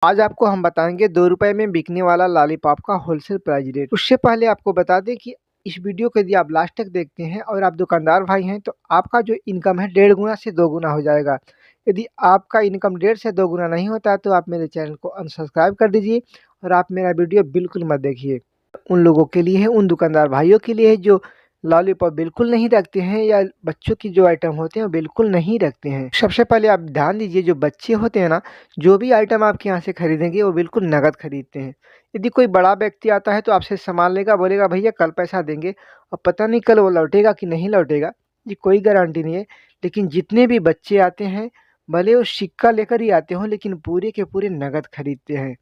आज आपको हम बताएंगे 2 रुपए में बिकने वाला लॉलीपॉप का होलसेल प्राइस रेट। उससे पहले आपको बता दें कि इस वीडियो को यदि आप लास्ट तक देखते हैं और आप दुकानदार भाई हैं तो आपका जो इनकम है 1.5 गुना से 2 गुना हो जाएगा। यदि आपका इनकम 1.5 से 2 गुना नहीं होता है तो आप मेरे चैनल को अनसब्सक्राइब कर दीजिए और आप मेरा वीडियो बिल्कुल मत देखिए। उन लोगों के लिए है, उन दुकानदार भाइयों के लिए है जो लॉलीपॉप बिल्कुल नहीं रखते हैं या बच्चों की जो आइटम होते हैं वो बिल्कुल नहीं रखते हैं। सबसे पहले आप ध्यान दीजिए, जो बच्चे होते हैं ना, जो भी आइटम आपके यहाँ से खरीदेंगे वो बिल्कुल नगद खरीदते हैं। यदि कोई बड़ा व्यक्ति आता है तो आपसे सामान लेगा, बोलेगा भैया कल पैसा देंगे, और पता नहीं कल वो लौटेगा कि नहीं लौटेगा, ये कोई गारंटी नहीं है। लेकिन जितने भी बच्चे आते हैं भले वो सिक्का लेकर ही आते हों लेकिन पूरे के पूरे नगद खरीदते हैं।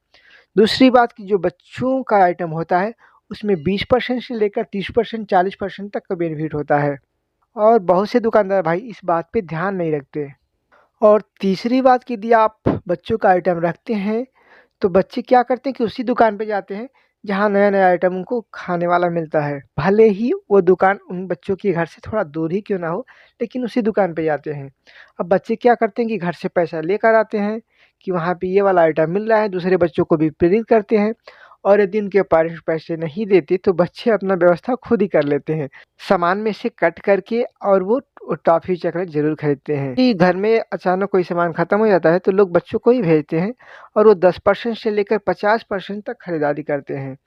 दूसरी बात कि जो बच्चों का आइटम होता है उसमें 20% से लेकर 30% 40% तक का बेनिफिट होता है और बहुत से दुकानदार भाई इस बात पे ध्यान नहीं रखते। और तीसरी बात कि यदि आप बच्चों का आइटम रखते हैं तो बच्चे क्या करते हैं कि उसी दुकान पे जाते हैं जहाँ नया-नया आइटम उनको खाने वाला मिलता है। भले ही वो दुकान उन बच्चों के घर से थोड़ा दूर ही क्यों ना हो, लेकिन उसी दुकान पे जाते हैं। अब बच्चे क्या करते हैं कि घर से पैसा लेकर आते हैं कि वहाँ पे ये वाला आइटम मिल रहा है, दूसरे बच्चों को भी प्रेरित करते हैं और यदि उनके पेरेंट्स पैसे नहीं देते तो बच्चे अपना व्यवस्था खुद ही कर लेते हैं। सामान में से कट करके और वो टॉफ़ी चॉकलेट ज़रूर खरीदते हैं। कि घर में अचानक कोई सामान ख़त्म हो जाता है तो लोग बच्चों को ही भेजते हैं और वो 10% से लेकर 50% तक खरीदारी करते हैं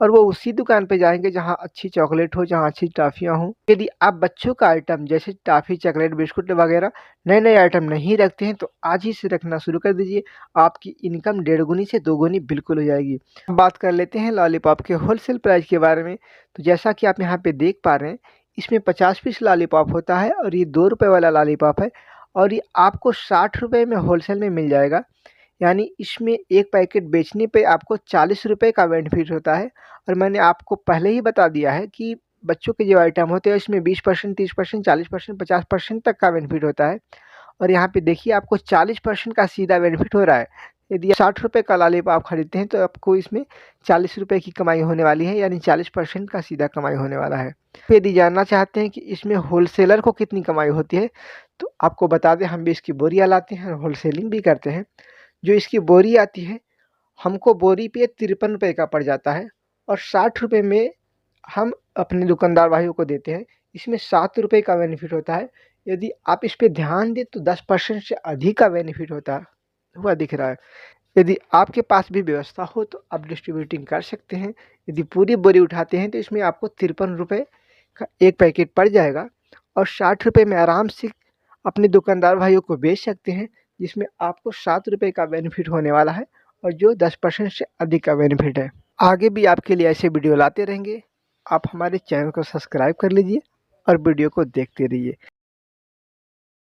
और वो उसी दुकान पे जाएँगे जहाँ अच्छी चॉकलेट हो, जहाँ अच्छी टॉफ़ियाँ हों। यदि आप बच्चों का आइटम जैसे टॉफ़ी, चॉकलेट, बिस्कुट वगैरह नए-नए आइटम नहीं रखते हैं तो आज ही से रखना शुरू कर दीजिए। आपकी इनकम 1.5 गुनी से 2 गुनी बिल्कुल हो जाएगी। अब बात कर लेते हैं लॉलीपॉप के होलसेल प्राइस के बारे में। तो जैसा कि आप यहाँ पे देख पा रहे हैं, इसमें 50 पीस लॉलीपॉप होता है और ये 2 रुपए वाला लॉलीपॉप है और ये आपको 60 रुपए में होलसेल में मिल जाएगा। यानी इसमें एक पैकेट बेचने पे आपको 40 रुपए का बेनिफिट होता है और मैंने आपको पहले ही बता दिया है कि बच्चों के जो आइटम होते हैं इसमें 20%, 30%, 40%, 50% तक का बेनिफिट होता है और यहाँ पे देखिए आपको 40% का सीधा बेनिफिट हो रहा है। यदि 60 रुपए का लॉलीपॉप खरीदते हैं तो आपको इसमें 40 रुपए की कमाई होने वाली है, यानी 40% का सीधा कमाई होने वाला है। यदि जानना चाहते हैं कि इसमें होलसेलर को कितनी कमाई होती है तो आपको बता दें, हम भी इसकी बोरियाँ लाते हैं और होलसेलिंग भी करते हैं। जो इसकी बोरी आती है हमको बोरी पे 53 रुपए का पड़ जाता है और 60 रुपए में हम अपने दुकानदार भाइयों को देते हैं। इसमें 7 रुपए का बेनिफिट होता है। यदि आप इस पे ध्यान दें तो 10% से अधिक का बेनिफिट हुआ दिख रहा है। यदि आपके पास भी व्यवस्था हो तो आप डिस्ट्रीब्यूटिंग कर सकते हैं। यदि पूरी बोरी उठाते हैं तो इसमें आपको 53 रुपए का एक पैकेट पड़ जाएगा और 60 रुपए में आराम से अपने दुकानदार भाइयों को बेच सकते हैं, जिसमें आपको 7 रुपए का बेनिफिट होने वाला है और जो 10% से अधिक का बेनिफिट है। आगे भी आपके लिए ऐसे वीडियो लाते रहेंगे। आप हमारे चैनल को सब्सक्राइब कर लीजिए और वीडियो को देखते रहिए।